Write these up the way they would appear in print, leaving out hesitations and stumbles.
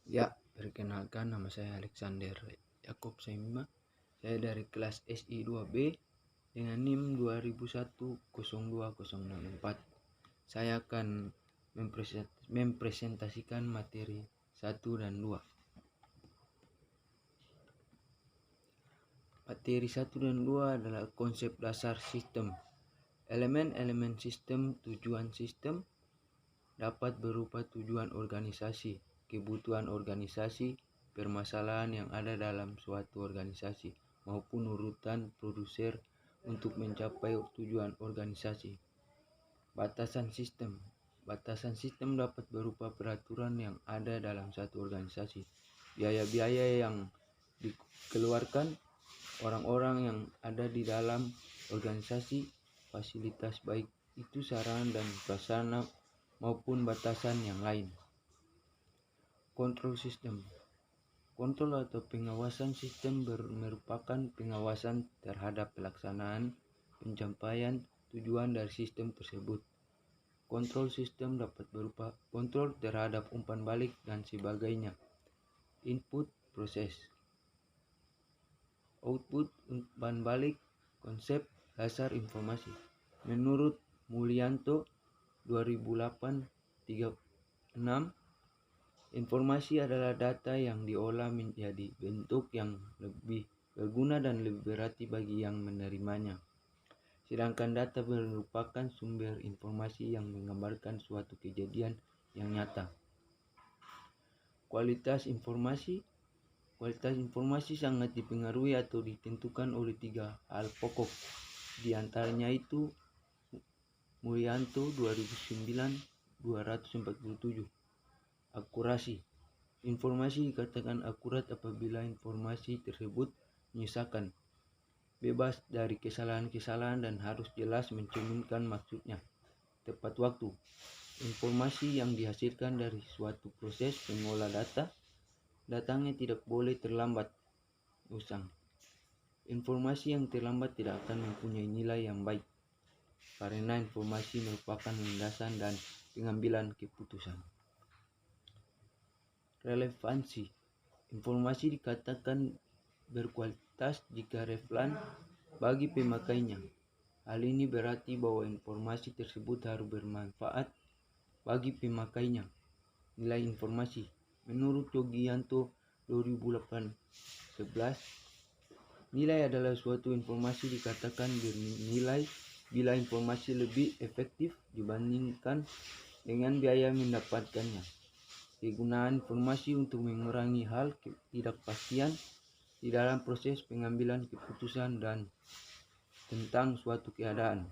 Ya, perkenalkan nama saya Alexander Yakob Saimima. Saya dari kelas SI 2B dengan NIM 2001-02-064. Saya akan mempresentasikan materi 1 dan 2. Materi 1 dan 2 adalah konsep dasar sistem. Elemen-elemen sistem, tujuan sistem dapat berupa tujuan organisasi, kebutuhan organisasi, permasalahan yang ada dalam suatu organisasi, maupun urutan produser untuk mencapai tujuan organisasi. Batasan sistem. Batasan sistem dapat berupa peraturan yang ada dalam satu organisasi, biaya-biaya yang dikeluarkan orang-orang yang ada di dalam organisasi, fasilitas baik itu sarana dan prasarana maupun batasan yang lain. Kontrol sistem. Kontrol atau pengawasan sistem merupakan pengawasan terhadap pelaksanaan pencapaian tujuan dari sistem tersebut. Kontrol sistem dapat berupa kontrol terhadap umpan balik dan sebagainya. Input proses. Output umpan balik, konsep dasar informasi. Menurut Mulyanto 2008-36, informasi adalah data yang diolah menjadi bentuk yang lebih berguna dan lebih berarti bagi yang menerimanya. Sedangkan data merupakan sumber informasi yang menggambarkan suatu kejadian yang nyata. Kualitas informasi. Kualitas informasi sangat dipengaruhi atau ditentukan oleh 3 hal pokok. Di antaranya itu Mulyanto 2009-247. Akurasi. Informasi dikatakan akurat apabila informasi tersebut menyisakan, bebas dari kesalahan-kesalahan dan harus jelas mencerminkan maksudnya. Tepat waktu. Informasi yang dihasilkan dari suatu proses pengolah data, datangnya tidak boleh terlambat. Usang. Informasi yang terlambat tidak akan mempunyai nilai yang baik, karena informasi merupakan landasan dan pengambilan keputusan. Relevansi. Informasi dikatakan berkualitas jika relevan bagi pemakainya. Hal ini berarti bahwa informasi tersebut harus bermanfaat bagi pemakainya. Nilai informasi. Menurut Yogianto 2008-11, nilai adalah suatu informasi dikatakan bernilai bila informasi lebih efektif dibandingkan dengan biaya mendapatkannya. Kegunaan informasi untuk mengurangi hal ketidakpastian di dalam proses pengambilan keputusan dan tentang suatu keadaan.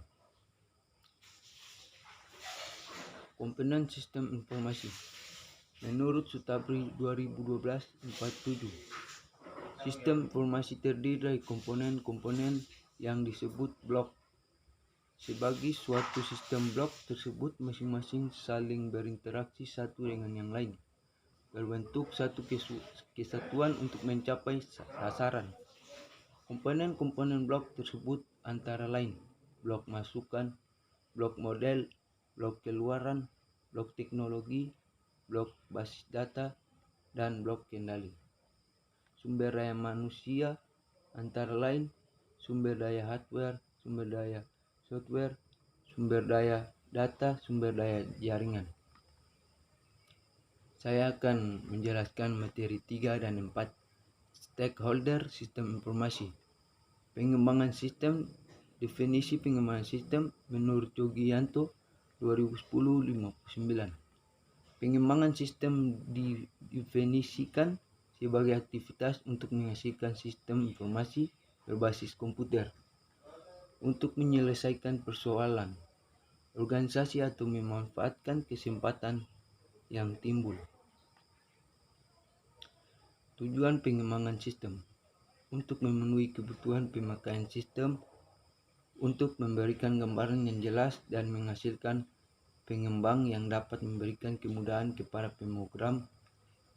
Komponen sistem informasi. Menurut Sutabri 2012-47, sistem informasi terdiri dari komponen-komponen yang disebut blok. Sebagai suatu sistem blok tersebut masing-masing saling berinteraksi satu dengan yang lain, berbentuk satu kesatuan untuk mencapai sasaran. Komponen-komponen blok tersebut antara lain blok masukan, blok model, blok keluaran, blok teknologi, blok basis data, dan blok kendali. Sumber daya manusia antara lain sumber daya hardware, sumber daya software, sumber daya data, sumber daya jaringan. Saya akan menjelaskan materi 3 dan 4. Stakeholder sistem informasi. Pengembangan sistem. Definisi pengembangan sistem menurut Yogianto 2010-59. Pengembangan sistem didefinisikan sebagai aktivitas untuk menghasilkan sistem informasi berbasis komputer untuk menyelesaikan persoalan organisasi atau memanfaatkan kesempatan yang timbul. Tujuan pengembangan sistem untuk memenuhi kebutuhan pemakaian sistem, untuk memberikan gambaran yang jelas dan menghasilkan pengembang yang dapat memberikan kemudahan kepada pemrogram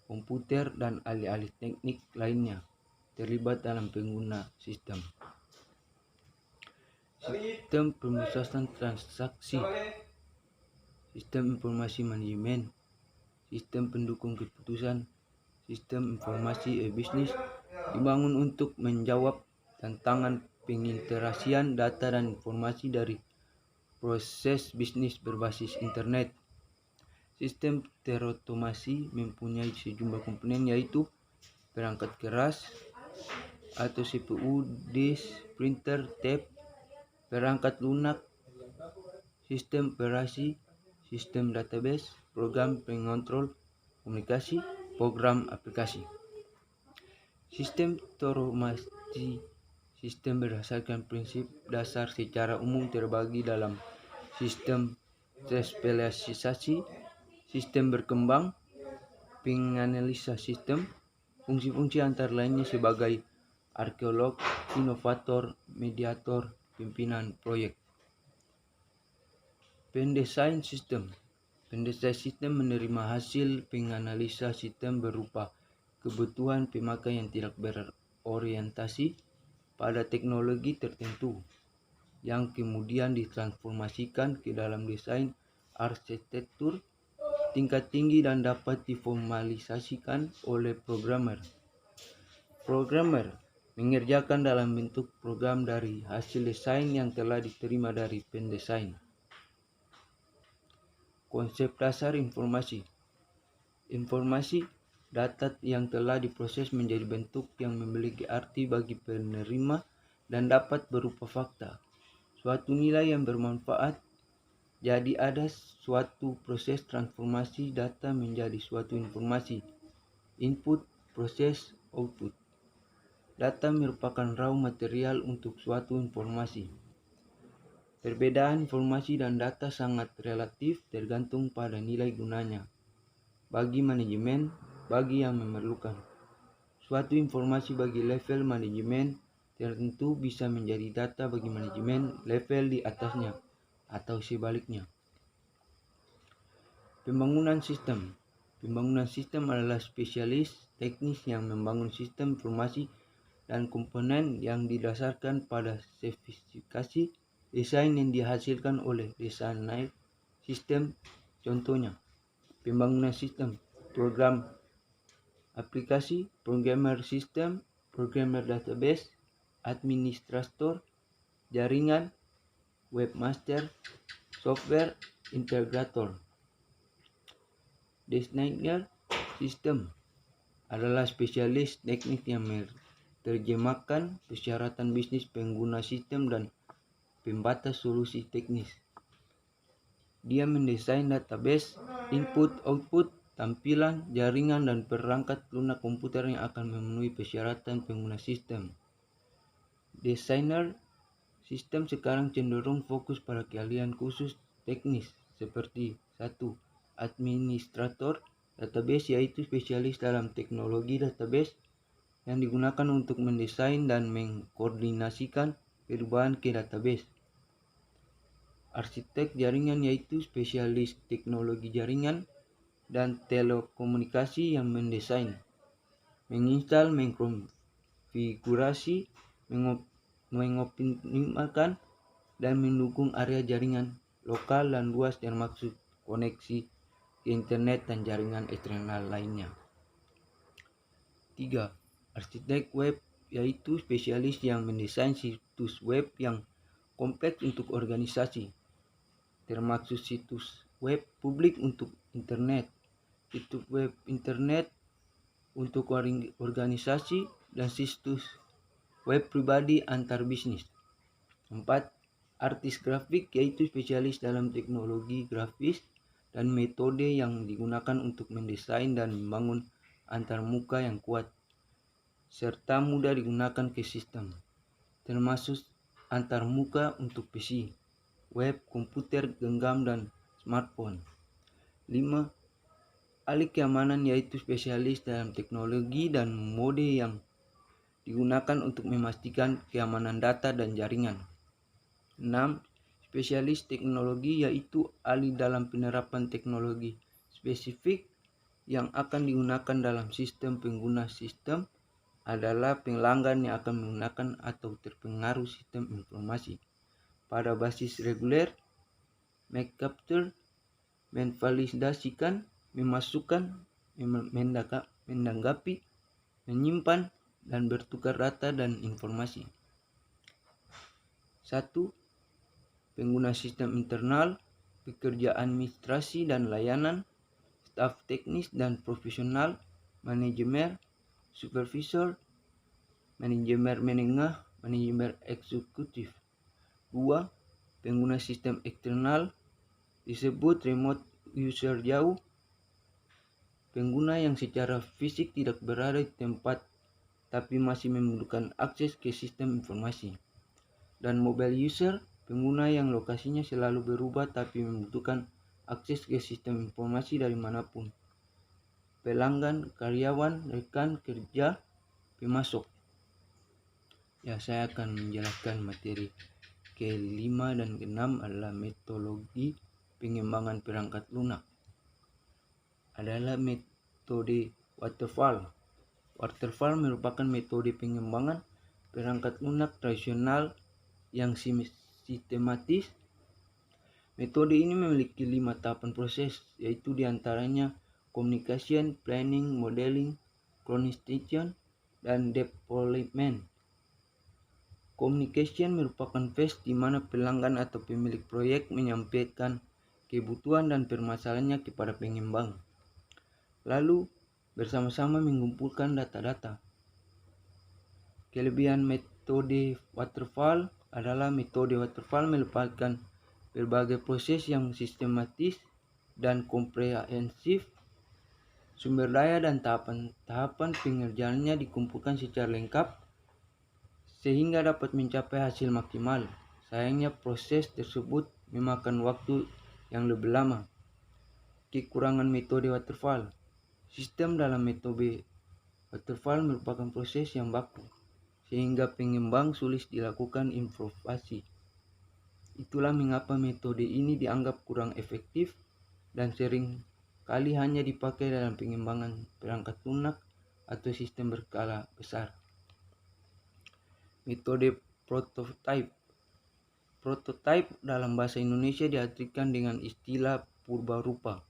komputer dan ahli-ahli teknik lainnya terlibat dalam pengguna sistem. Sistem pemusasan transaksi, sistem informasi manajemen, sistem pendukung keputusan, sistem informasi e-bisnis dibangun untuk menjawab tantangan penginteraksian data dan informasi dari proses bisnis berbasis internet. Sistem terotomasi mempunyai sejumlah komponen, yaitu perangkat keras atau CPU, disk, printer, tape, perangkat lunak, sistem operasi, sistem database, program pengontrol komunikasi, program aplikasi. Sistem terotomasi sistem berdasarkan prinsip dasar secara umum terbagi dalam sistem terspesialisasi, sistem berkembang, penganalisa sistem, fungsi-fungsi antara lainnya sebagai arkeolog, inovator, mediator, pimpinan proyek. Pendesain sistem. Pendesain sistem menerima hasil penganalisa sistem berupa kebutuhan pemakai yang tidak berorientasi pada teknologi tertentu, yang kemudian ditransformasikan ke dalam desain arsitektur tingkat tinggi dan dapat diformalisasikan oleh programmer. Programmer mengerjakan dalam bentuk program dari hasil desain yang telah diterima dari pendesain. Konsep dasar informasi. Informasi, data yang telah diproses menjadi bentuk yang memiliki arti bagi penerima dan dapat berupa fakta, suatu nilai yang bermanfaat. Jadi ada suatu proses transformasi data menjadi suatu informasi. Input, proses, output. Data merupakan raw material untuk suatu informasi. Perbedaan informasi dan data sangat relatif tergantung pada nilai gunanya bagi manajemen, bagi yang memerlukan. Suatu informasi bagi level manajemen tertentu bisa menjadi data bagi manajemen level di atasnya atau sebaliknya. Pembangunan sistem. Pembangunan sistem adalah spesialis teknis yang membangun sistem informasi dan komponen yang didasarkan pada spesifikasi desain yang dihasilkan oleh desainer sistem. Contohnya, pembangunan sistem, program aplikasi, programmer sistem, programmer database, administrator jaringan, webmaster, software integrator. Desainer sistem adalah spesialis teknik yang menerjemahkan persyaratan bisnis pengguna sistem dan pembatas solusi teknis. Dia mendesain database, input, output, tampilan, jaringan, dan perangkat lunak komputer yang akan memenuhi persyaratan pengguna sistem. Desainer sistem sekarang cenderung fokus pada keahlian khusus teknis seperti 1. Administrator database, yaitu spesialis dalam teknologi database yang digunakan untuk mendesain dan mengkoordinasikan perubahan ke database. Arsitek jaringan, yaitu spesialis teknologi jaringan dan telekomunikasi yang mendesain, menginstal, mengkonfigurasi, mengoptimalkan, dan mendukung area jaringan lokal dan luas termasuk koneksi ke internet dan jaringan eksternal lainnya. 3. Arsitek web, yaitu spesialis yang mendesain situs web yang kompleks untuk organisasi, termasuk situs web publik untuk internet, situs web internet untuk organisasi, dan situs web pribadi antar bisnis. 4. Artis grafik, yaitu spesialis dalam teknologi grafis dan metode yang digunakan untuk mendesain dan membangun antarmuka yang kuat serta mudah digunakan ke sistem, termasuk antarmuka untuk PC, web, komputer genggam, dan smartphone. 5. Ahli keamanan, yaitu spesialis dalam teknologi dan mode yang digunakan untuk memastikan keamanan data dan jaringan. 6. Spesialis teknologi, yaitu ahli dalam penerapan teknologi spesifik yang akan digunakan dalam sistem. Pengguna sistem adalah pelanggan yang akan menggunakan atau terpengaruh sistem informasi pada basis reguler, mengcapture, memvalidasikan, memasukkan, menanggapi, menyimpan, dan bertukar data dan informasi. 1. Pengguna sistem internal, pekerja administrasi dan layanan, staf teknis dan profesional, manajemen, supervisor, manajemen menengah, manajemen eksekutif. 2. Pengguna sistem eksternal, disebut remote user jauh, pengguna yang secara fisik tidak berada di tempat tapi masih membutuhkan akses ke sistem informasi. Dan mobile user, pengguna yang lokasinya selalu berubah tapi membutuhkan akses ke sistem informasi dari manapun. Pelanggan, karyawan, rekan kerja, pemasok. Ya, saya akan menjelaskan materi ke-5 dan ke-6 adalah metodologi pengembangan perangkat lunak. Adalah metode waterfall. Waterfall merupakan metode pengembangan perangkat lunak tradisional yang sistematis. Metode ini memiliki 5 tahapan proses, yaitu diantaranya communication, planning, modeling, chronistation, dan deployment. Communication merupakan phase di mana pelanggan atau pemilik proyek menyampaikan kebutuhan dan permasalahannya kepada pengembang, lalu bersama-sama mengumpulkan data-data. Kelebihan metode waterfall adalah metode waterfall melibatkan berbagai proses yang sistematis dan komprehensif. Sumber daya dan tahapan pengerjaannya dikumpulkan secara lengkap sehingga dapat mencapai hasil maksimal. Sayangnya proses tersebut memakan waktu yang lebih lama. Kekurangan metode waterfall. Sistem dalam metode waterfall merupakan proses yang baku, sehingga pengembang sulit dilakukan improvisasi. Itulah mengapa metode ini dianggap kurang efektif dan sering kali hanya dipakai dalam pengembangan perangkat lunak atau sistem berskala besar. Metode prototype. Prototype dalam bahasa Indonesia diartikan dengan istilah purbarupa.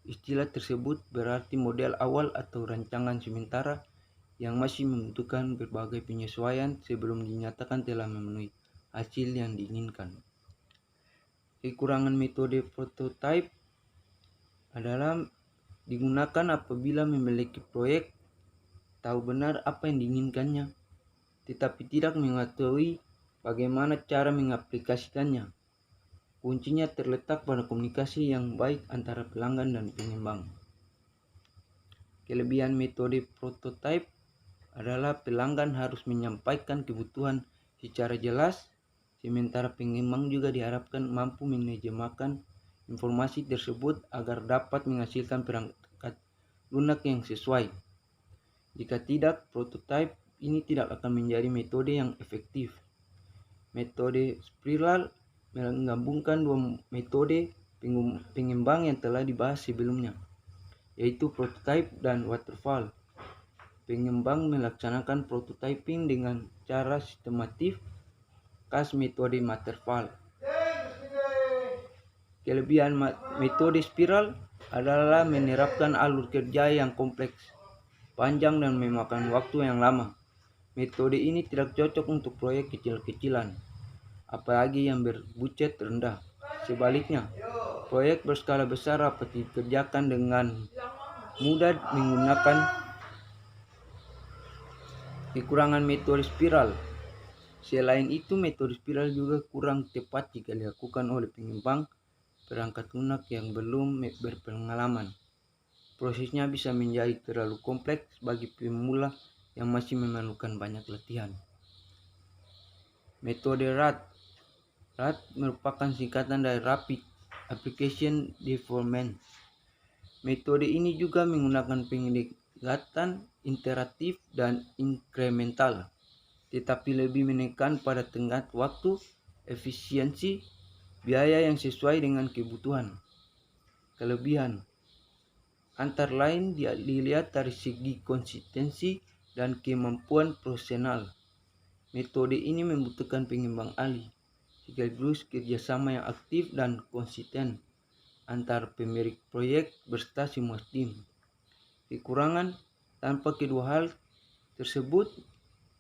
Istilah tersebut berarti model awal atau rancangan sementara yang masih membutuhkan berbagai penyesuaian sebelum dinyatakan telah memenuhi hasil yang diinginkan. Kekurangan metode prototype adalah digunakan apabila memiliki proyek tahu benar apa yang diinginkannya, tetapi tidak mengetahui bagaimana cara mengaplikasikannya. Kuncinya terletak pada komunikasi yang baik antara pelanggan dan pengembang. Kelebihan metode prototype adalah pelanggan harus menyampaikan kebutuhan secara jelas, sementara pengembang juga diharapkan mampu menerjemahkan informasi tersebut agar dapat menghasilkan perangkat lunak yang sesuai. Jika tidak, prototype ini tidak akan menjadi metode yang efektif. Metode spiral menggabungkan dua metode pengembang yang telah dibahas sebelumnya, yaitu prototype dan waterfall. Pengembang melaksanakan prototyping dengan cara sistematif khas metode waterfall. Kelebihan metode spiral adalah menerapkan alur kerja yang kompleks, panjang, dan memakan waktu yang lama. Metode ini tidak cocok untuk proyek kecil-kecilan, apalagi yang berbudget rendah. Sebaliknya, proyek berskala besar dapat dikerjakan dengan mudah menggunakan. Kekurangan metode spiral. Selain itu, metode spiral juga kurang tepat jika dilakukan oleh pengembang perangkat lunak yang belum berpengalaman. Prosesnya bisa menjadi terlalu kompleks bagi pemula yang masih memerlukan banyak latihan. Metode RAD. RAD merupakan singkatan dari Rapid Application Development. Metode ini juga menggunakan pendekatan interaktif dan inkremental, tetapi lebih menekan pada tenggat waktu, efisiensi, biaya yang sesuai dengan kebutuhan. Kelebihan antara lain dilihat dari segi konsistensi dan kemampuan profesional. Metode ini membutuhkan pengembang ahli, sekaligus kerjasama yang aktif dan konsisten antar pemilik proyek beserta semua tim. Kekurangan Tanpa kedua hal tersebut,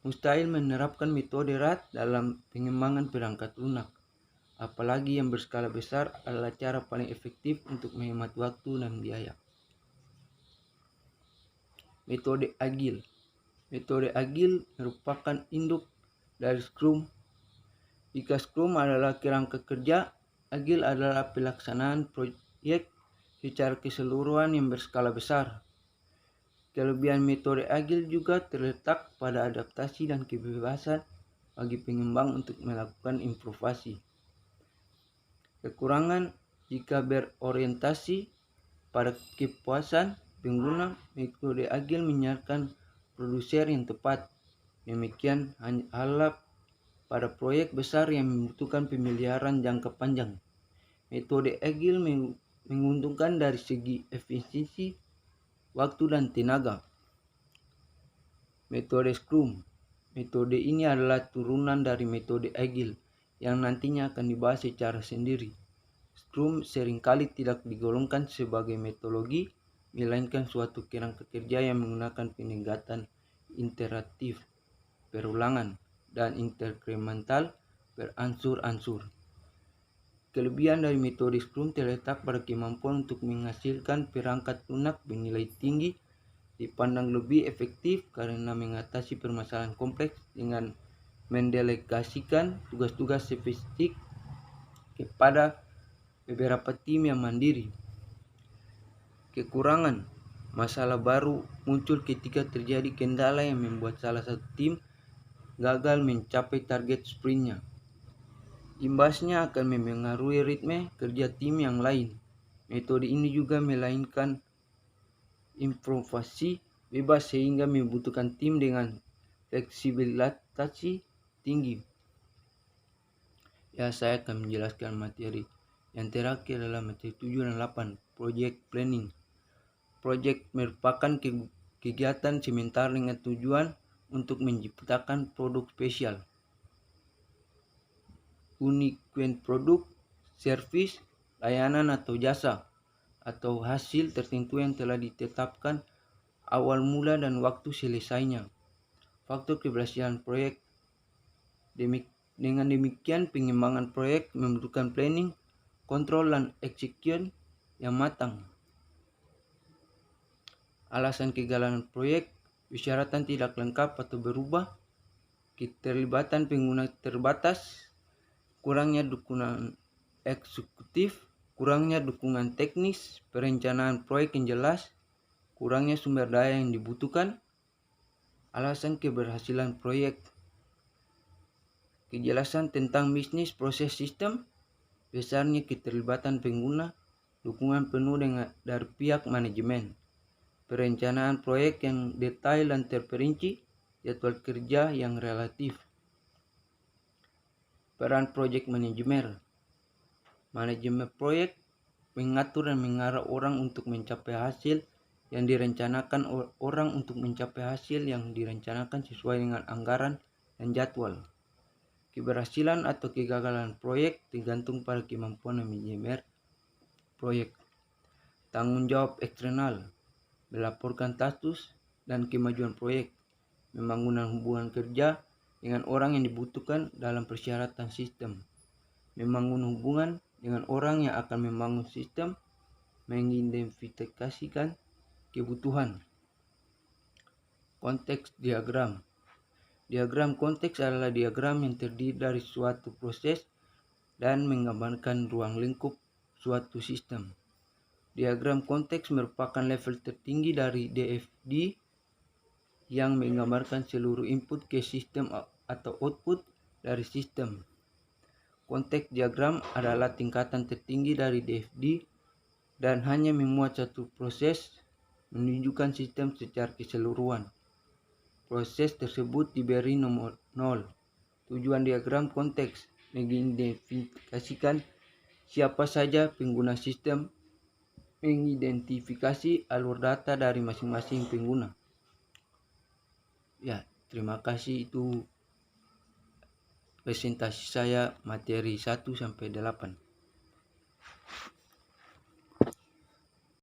mustahil menerapkan metode RAT dalam pengembangan perangkat lunak. Apalagi yang berskala besar adalah cara paling efektif untuk menghemat waktu dan biaya. Metode agil. Metode agil merupakan induk dari Scrum. Jika Scrum adalah kerangka kerja, agil adalah pelaksanaan proyek secara keseluruhan yang berskala besar. Kelebihan metode agil juga terletak pada adaptasi dan kebebasan bagi pengembang untuk melakukan improvisasi. Kekurangan, jika berorientasi pada kepuasan pengguna, metode agil menyiapkan produser yang tepat. Demikian halnya pada proyek besar yang membutuhkan pemeliharaan jangka panjang. Metode agil menguntungkan dari segi efisiensi, waktu dan tenaga. Metode Scrum. Metode ini adalah turunan dari metode agil yang nantinya akan dibahas secara sendiri. Scrum seringkali tidak digolongkan sebagai metodologi, melainkan suatu kerangka kerja yang menggunakan pendekatan iteratif, perulangan, dan inkremental beransur-ansur. Kelebihan dari metode Scrum terletak pada kemampuan untuk menghasilkan perangkat lunak bernilai tinggi, dipandang lebih efektif karena mengatasi permasalahan kompleks dengan mendelegasikan tugas-tugas spesifik kepada beberapa tim yang mandiri. Kekurangan, masalah baru muncul ketika terjadi kendala yang membuat salah satu tim gagal mencapai target sprintnya. Imbasnya akan memengaruhi ritme kerja tim yang lain. Metode ini juga melainkan improvisasi bebas sehingga membutuhkan tim dengan fleksibilitas tinggi. Ya, saya akan menjelaskan materi. Yang terakhir adalah materi 7 dan 8, Project Planning. Project merupakan kegiatan sementara dengan tujuan untuk menciptakan produk spesial, unique produk, servis, layanan atau jasa, atau hasil tertentu yang telah ditetapkan awal mula dan waktu selesainya. Faktor keberhasilan proyek. Dengan demikian, pengembangan proyek membutuhkan planning, kontrol, dan execution yang matang. Alasan kegagalan proyek, persyaratan tidak lengkap atau berubah, keterlibatan pengguna terbatas, kurangnya dukungan eksekutif, kurangnya dukungan teknis, perencanaan proyek yang jelas, kurangnya sumber daya yang dibutuhkan. Alasan keberhasilan proyek, kejelasan tentang bisnis proses sistem, besarnya keterlibatan pengguna, dukungan penuh dari pihak manajemen, perencanaan proyek yang detail dan terperinci, jadwal kerja yang relatif. Peran project manajemen. Manajemen proyek mengatur dan mengarah orang untuk mencapai hasil yang direncanakan, orang untuk mencapai hasil yang direncanakan sesuai dengan anggaran dan jadwal. Keberhasilan atau kegagalan proyek tergantung pada kemampuan manajemen proyek. Tanggung jawab eksternal, melaporkan status dan kemajuan proyek, membangun hubungan kerja dengan orang yang dibutuhkan dalam persyaratan sistem, membangun hubungan dengan orang yang akan membangun sistem, mengidentifikasikan kebutuhan. Konteks diagram. Diagram konteks adalah diagram yang terdiri dari suatu proses dan menggambarkan ruang lingkup suatu sistem. Diagram konteks merupakan level tertinggi dari DFD yang menggambarkan seluruh input ke sistem atau output dari sistem. Konteks diagram adalah tingkatan tertinggi dari DFD dan hanya memuat satu proses menunjukkan sistem secara keseluruhan. Proses tersebut diberi nomor 0. Tujuan diagram konteks mengidentifikasikan siapa saja pengguna sistem, mengidentifikasi alur data dari masing-masing pengguna. Ya, terima kasih. Itu presentasi saya materi 1 sampai 8.